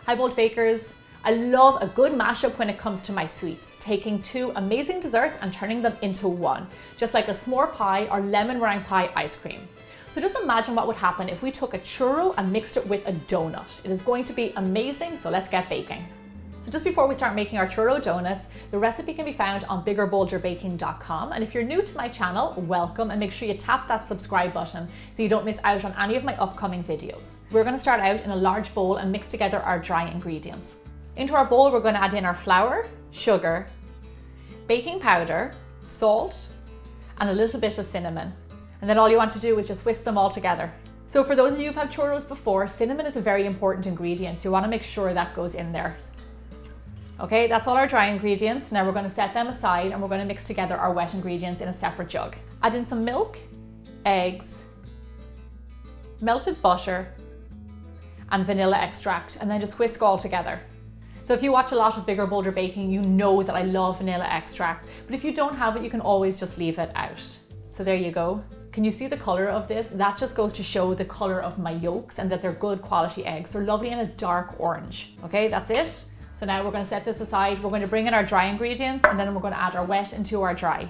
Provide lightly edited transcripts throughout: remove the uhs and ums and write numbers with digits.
Hi bold bakers. I love a good mashup when it comes to my sweets, taking two amazing desserts and turning them into one, just like a s'more pie or lemon meringue pie ice cream. So just imagine what would happen if we took a churro and mixed it with a donut. It is going to be amazing, so let's get baking. So just before we start making our churro donuts, the recipe can be found on biggerbolderbaking.com. And if you're new to my channel, welcome, and make sure you tap that subscribe button so you don't miss out on any of my upcoming videos. We're going to start out in a large bowl and mix together our dry ingredients. Into our bowl, we're going to add in our flour, sugar, baking powder, salt, and a little bit of cinnamon. And then all you want to do is just whisk them all together. So for those of you who've had churros before, cinnamon is a very important ingredient, so you want to make sure that goes in there. Okay, that's all our dry ingredients. Now we're going to set them aside and we're going to mix together our wet ingredients in a separate jug. Add in some milk, eggs, melted butter, and vanilla extract, and then just whisk all together. So if you watch a lot of Bigger Bolder Baking, you know that I love vanilla extract, but if you don't have it, you can always just leave it out. So there you go. Can you see the color of this? That just goes to show the color of my yolks and that they're good quality eggs. They're lovely in a dark orange. Okay, that's it. So now we're going to set this aside. We're going to bring in our dry ingredients and then we're going to add our wet into our dry.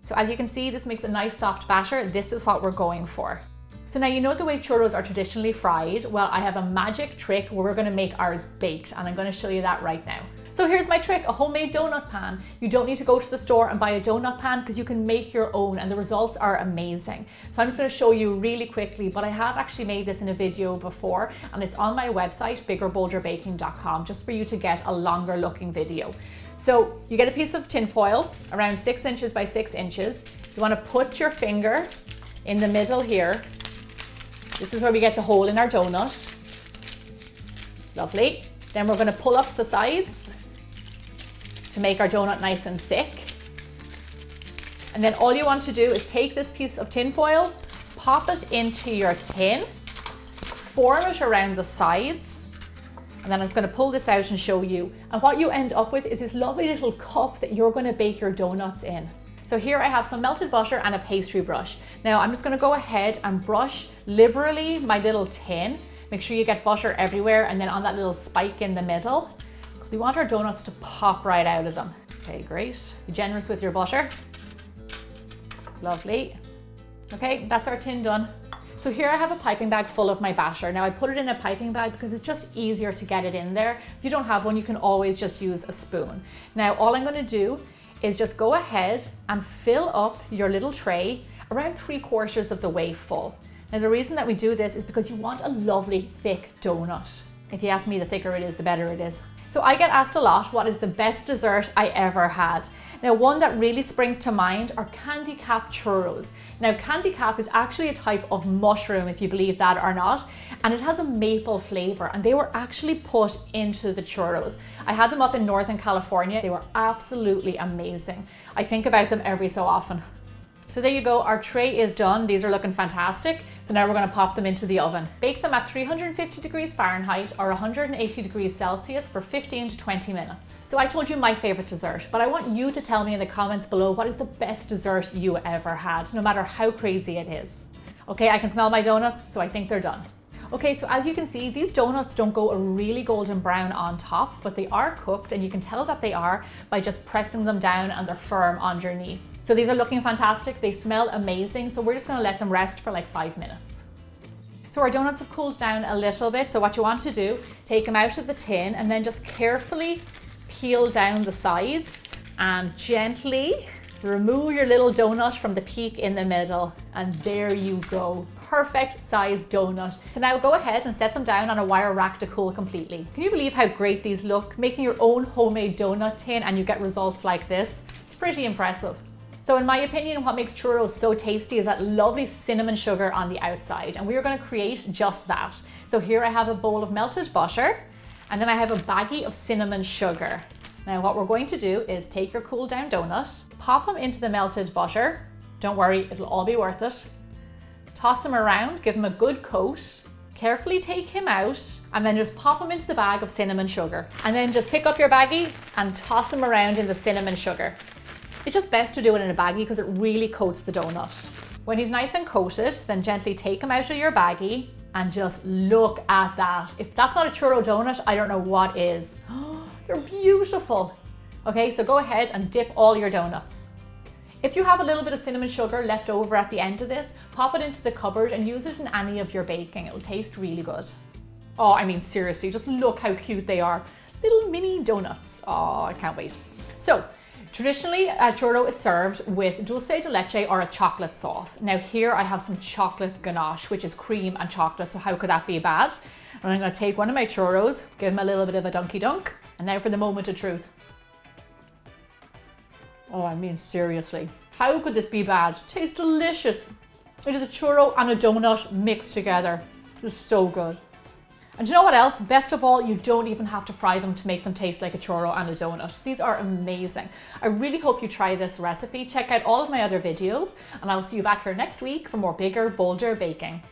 So as you can see, this makes a nice soft batter. This is what we're going for. So now you know the way churros are traditionally fried. Well, I have a magic trick where we're going to make ours baked, and I'm going to show you that right now. So here's my trick, a homemade donut pan. You don't need to go to the store and buy a donut pan because you can make your own and the results are amazing. So I'm just going to show you really quickly, but I have actually made this in a video before and it's on my website, biggerbolderbaking.com, just for you to get a longer looking video. So you get a piece of tin foil around 6 inches by 6 inches. You want to put your finger in the middle here. This is where we get the hole in our donut. Lovely. Then we're going to pull up the sides to make our donut nice and thick. And then all you want to do is take this piece of tin foil, pop it into your tin, form it around the sides, and then I'm just going to pull this out and show you. And what you end up with is this lovely little cup that you're going to bake your donuts in. So here I have some melted butter and a pastry brush. Now I'm just going to go ahead and brush liberally my little tin. Make sure you get butter everywhere and then on that little spike in the middle, because we want our donuts to pop right out of them. Okay, great. Be generous with your butter. Lovely. Okay, that's our tin done. So here I have a piping bag full of my batter. Now I put it in a piping bag because it's just easier to get it in there. If you don't have one, you can always just use a spoon. Now all I'm going to do is just go ahead and fill up your little tray around 3/4 of the way full. Now the reason that we do this is because you want a lovely thick donut. If you ask me, the thicker it is, the better it is. So I get asked a lot, what is the best dessert I ever had? Now one that really springs to mind are candy cap churros. Now candy cap is actually a type of mushroom, if you believe that or not, and it has a maple flavor and they were actually put into the churros. I had them up in Northern California. They were absolutely amazing. I think about them every so often. So there you go, our tray is done. These are looking fantastic. So now we're going to pop them into the oven. Bake them at 350 degrees Fahrenheit or 180 degrees Celsius for 15 to 20 minutes. So I told you my favorite dessert, but I want you to tell me in the comments below what is the best dessert you ever had, no matter how crazy it is. Okay, I can smell my donuts, so I think they're done. Okay, so as you can see, these donuts don't go a really golden brown on top, but they are cooked and you can tell that they are by just pressing them down and they're firm underneath. So these are looking fantastic. They smell amazing. So we're just going to let them rest for like 5 minutes. So our donuts have cooled down a little bit. So what you want to do, take them out of the tin and then just carefully peel down the sides and gently remove your little donut from the peak in the middle. And there you go. Perfect sized donut. So now go ahead and set them down on a wire rack to cool completely. Can you believe how great these look? Making your own homemade donut tin and you get results like this. It's pretty impressive. So in my opinion, what makes churros so tasty is that lovely cinnamon sugar on the outside. And we are going to create just that. So here I have a bowl of melted butter and then I have a baggie of cinnamon sugar. Now what we're going to do is take your cool down donut, pop them into the melted butter. Don't worry, it'll all be worth it. Toss him around, give him a good coat, carefully take him out, and then just pop him into the bag of cinnamon sugar. And then just pick up your baggie and toss him around in the cinnamon sugar. It's just best to do it in a baggie because it really coats the donut. When he's nice and coated, then gently take him out of your baggie, And just look at that. If that's not a churro donut, I don't know what is. They're beautiful. Okay, so go ahead and dip all your donuts. If you have a little bit of cinnamon sugar left over at the end of this, pop it into the cupboard and use it in any of your baking. It will taste really good. Oh, I mean, seriously, just look how cute they are. Little mini donuts. Oh, I can't wait. So, traditionally, a churro is served with dulce de leche or a chocolate sauce. Now here I have some chocolate ganache, which is cream and chocolate, so how could that be bad? And I'm gonna take one of my churros, give them a little bit of a dunky dunk, and now for the moment of truth. Oh, I mean, seriously. How could this be bad? Tastes delicious. It is a churro and a donut mixed together. It's so good. And do you know what else? Best of all, you don't even have to fry them to make them taste like a churro and a donut. These are amazing. I really hope you try this recipe. Check out all of my other videos, and I will see you back here next week for more bigger, bolder baking.